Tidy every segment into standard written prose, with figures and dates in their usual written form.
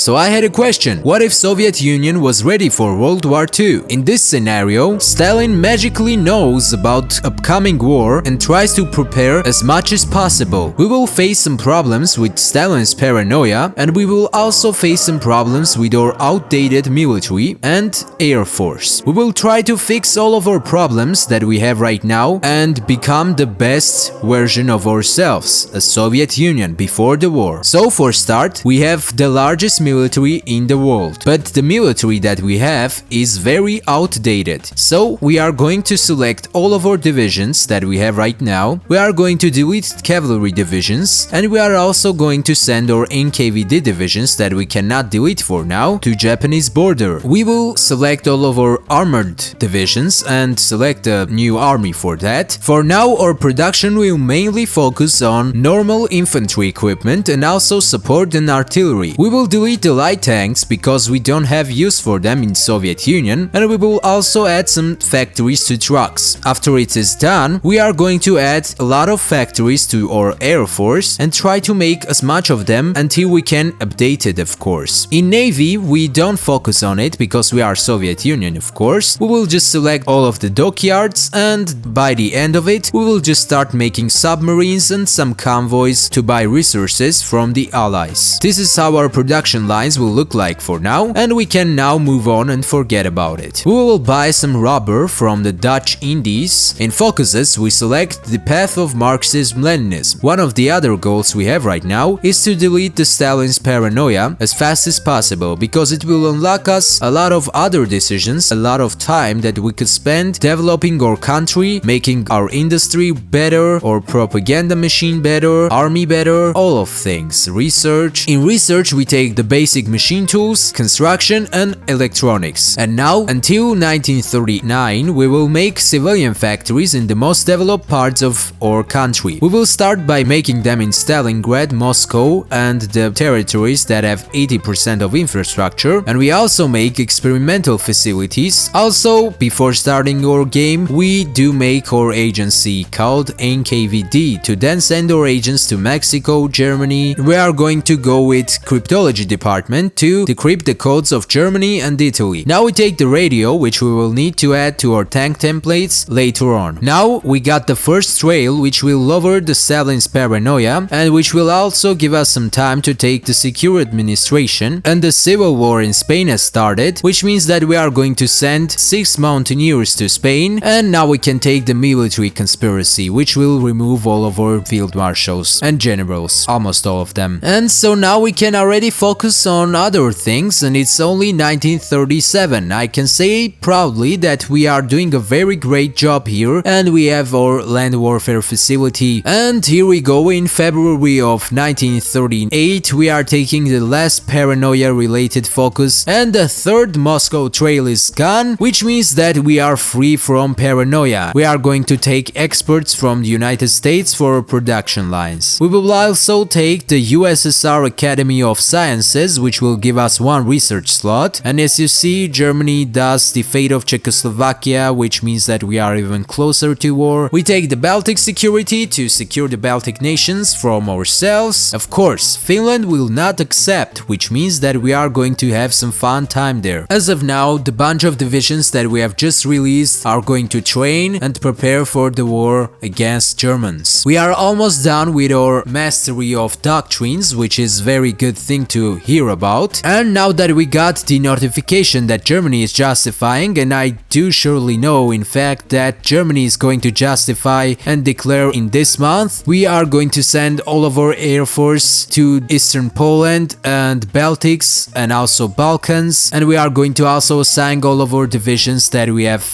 So I had a question. What if Soviet Union was ready for World War II? In this scenario, Stalin magically knows about upcoming war and tries to prepare as much as possible. We will face some problems with Stalin's paranoia, and we will also face some problems with our outdated military and air force. We will try to fix all of our problems that we have right now and become the best version of ourselves, a Soviet Union before the war. So for start, we have the largest military in the world, but the military that we have is very outdated. So we are going to select all of our divisions that we have right now. We are going to delete cavalry divisions, and we are also going to send our NKVD divisions that we cannot delete for now to Japanese border. We will select all of our armored divisions and select a new army for that. For now, our production will mainly focus on normal infantry equipment and also support and artillery. We will delete the light tanks because we don't have use for them in Soviet Union, and we will also add some factories to trucks. After it is done, we are going to add a lot of factories to our air force and try to make as much of them until we can update it, of course. In Navy, we don't focus on it because we are Soviet Union, of course. We will just select all of the dockyards, and by the end of it, we will just start making submarines and some convoys to buy resources from the Allies. This is how our production lines will look like for now, and we can now move on and forget about it. We will buy some rubber from the Dutch Indies. In focuses, we select the path of Marxism-Leninism. One of the other goals we have right now is to delete the Stalin's paranoia as fast as possible, because it will unlock us a lot of other decisions, a lot of time that we could spend developing our country, making our industry better, or propaganda machine better, army better, all of things. Research. In research, we take the basic machine tools, construction, and electronics. And now, until 1939, we will make civilian factories in the most developed parts of our country. We will start by making them in Stalingrad, Moscow, and the territories that have 80% of infrastructure, and we also make experimental facilities. Also, before starting our game, we do make our agency called NKVD to then send our agents to Mexico, Germany. We are going to go with cryptology department to decrypt the codes of Germany and Italy. Now we take the radio, which we will need to add to our tank templates later on. Now we got the first trail, which will lower the Stalin's paranoia and which will also give us some time to take the secure administration. And the civil war in Spain has started, which means that we are going to send 6 mountaineers to Spain, and now we can take the military conspiracy, which will remove all of our field marshals and generals, almost all of them. And so now we can already focus on other things, and it's only 1937. I can say proudly that we are doing a very great job here, and we have our land warfare facility. And here we go. In February of 1938, we are taking the last paranoia related focus, and the third Moscow trail is gone, which means that we are free from paranoia. We are going to take experts from the United States for our production lines. We will also take the USSR Academy of Sciences, which will give us 1 research slot. And as you see, Germany does the fate of Czechoslovakia, which means that we are even closer to war. We take the Baltic security to secure the Baltic nations from ourselves. Of course, Finland will not accept, which means that we are going to have some fun time there. As of now, the bunch of divisions that we have just released are going to train and prepare for the war against Germans. We are almost done with our mastery of doctrines, which is very good thing to hear about. And now that we got the notification that Germany is justifying, and I do surely know in fact that Germany is going to justify and declare in this month, we are going to send all of our air force to Eastern Poland and Baltics and also Balkans, and we are going to also assign all of our divisions that we have,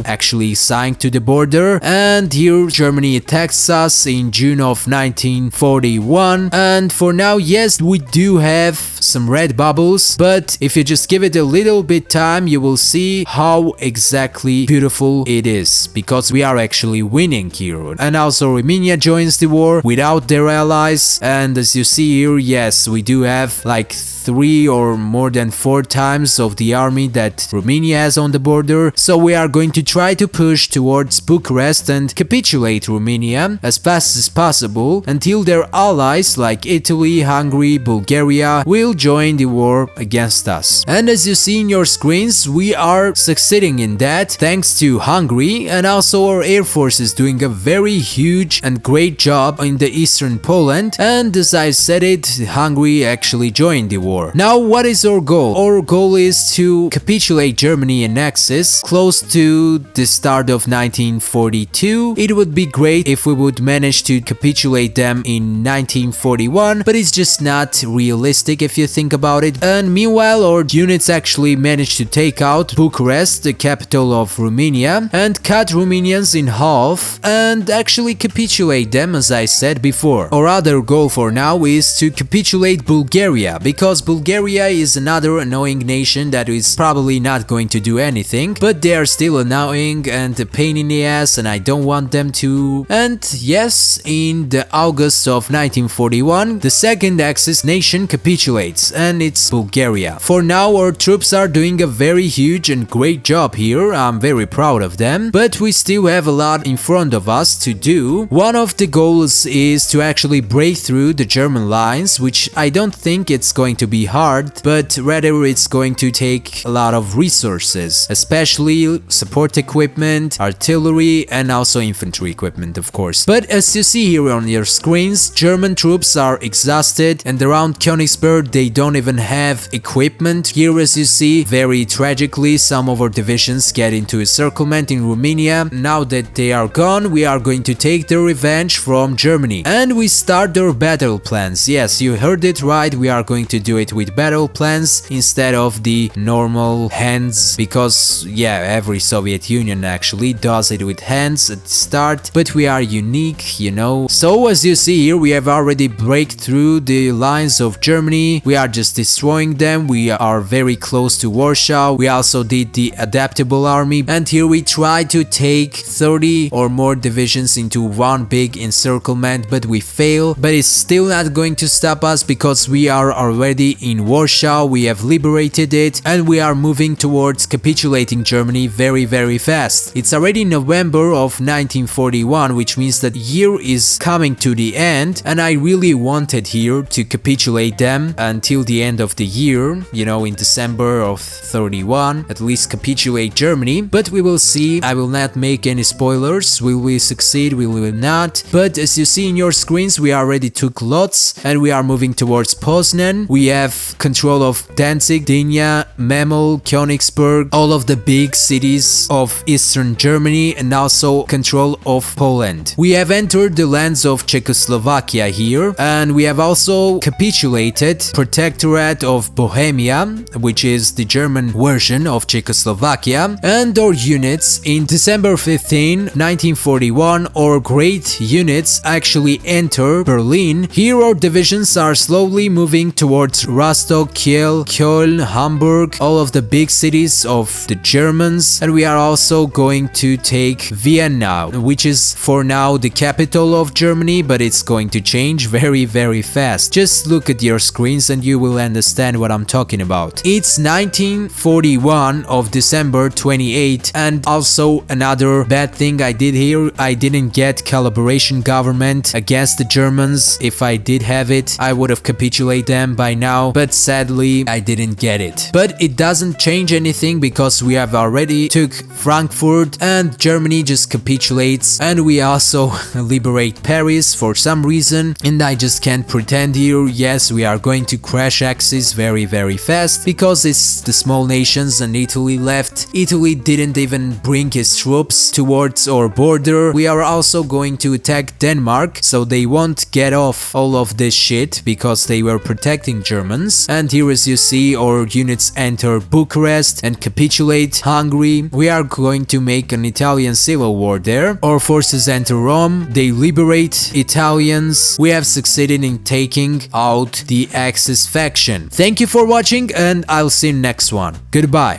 actually signed to the border. And here Germany attacks us in June of 1941, and for now, yes, we do have some red bubbles, but if you just give it a little bit time, you will see how exactly beautiful it is, because we are actually winning here. And also Romania joins the war without their allies, and as you see here, yes, we do have like 3 or more than 4 times of the army that Romania has on the border. So we are going to try to push towards Bucharest and capitulate Romania as fast as possible until their allies like Italy, Hungary, Bulgaria will join the war against us. And as you see in your screens, we are succeeding in that thanks to Hungary, and also our air force is doing a very huge and great job in the eastern Poland, and as I said it, Hungary actually joined the war. Now what is our goal? Our goal is to capitulate Germany and Axis close to the start of 1942. It would be great if we would manage to capitulate them in 1941, but it's just not realistic if you think about it. And meanwhile, our units actually managed to take out Bucharest, the capital of Romania, and cut Romanians in half and actually capitulate them, as I said before. Our other goal for now is to capitulate Bulgaria, because Bulgaria is another annoying nation that is probably not going to do anything, but they are still annoying and a pain in the ass, and I don't want them to. And yes, in the August of 1941, the second Axis nation capitulates, and it's Bulgaria. For now, our troops are doing a very huge and great job here. I'm very proud of them, but we still have a lot in front of us to do. One of the goals is to actually break through the German lines, which I don't think it's going to be hard, but rather it's going to take a lot of resources, especially support equipment, artillery, and also infantry equipment, of course. But as you see here on your screens, German troops are exhausted, and around Königsberg they don't even have equipment. Here, as you see, very tragically, some of our divisions get into encirclement in Romania. Now that they are gone, we are going to take the revenge from Germany, and we start their battle plans. Yes, you heard it right, we are going to do it with battle plans instead of the normal hands, because yeah, every Soviet Union actually does it with hands at the start, but we are unique, you know. So as you see here, we have already break through the lines of Germany. We are just destroying them. We are very close to Warsaw. We also did the adaptable army, and here we try to take 30 or more divisions into one big encirclement, but we fail. But it's still not going to stop us, because we are already in Warsaw. We have liberated it, and we are moving towards capitulating Germany very fast. It's already November of 1941, which means that year is coming to the end, and I really wanted here to capitulate them until the end of the year, you know, in December of 31, at least capitulate Germany. But we will see. I will not make any spoilers. Will we succeed? We will not. But as you see in your screens, we already took Lodz, and we are moving towards Poznan. We have control of Danzig, Dynia, Memel, Königsberg, all of the big cities of Eastern Germany, and also control of Poland. We have entered the lands of Czechoslovakia here, and we have also capitulated Protectorate of Bohemia, which is the German version of Czechoslovakia, and our units in December 15, 1941, our great units actually enter Berlin. Here our divisions are slowly moving towards Rostock, Kiel, Köln, Hamburg, all of the big cities of the Germans, and we are also going to take Vienna, which is for now the capital of Germany, but it's going to change very fast. Just look at your screens and you will understand what I'm talking about. It's 1941 of December 28, and also another bad thing I did here, I didn't get collaboration government against the Germans. If I did have it, I would have capitulated them by now, but sadly I didn't get it. But it doesn't change anything, because we have already took Frankfurt, and Germany just capitulates, and we also liberate Paris for some reason, and I just can't pretend here. Yes, we are going to crash Axis very fast, because it's the small nations and Italy left. Italy didn't even bring his troops towards our border. We are also going to attack Denmark, so they won't get off all of this shit, because they were protecting Germans. And here, as you see, our units enter Bucharest and capitulate Hungary. We are going to make an Italian civil war there. Our forces enter Rome, they liberate Italians. We have succeeded in taking out the Axis faction. Thank you for watching, and I'll see you next one. Goodbye.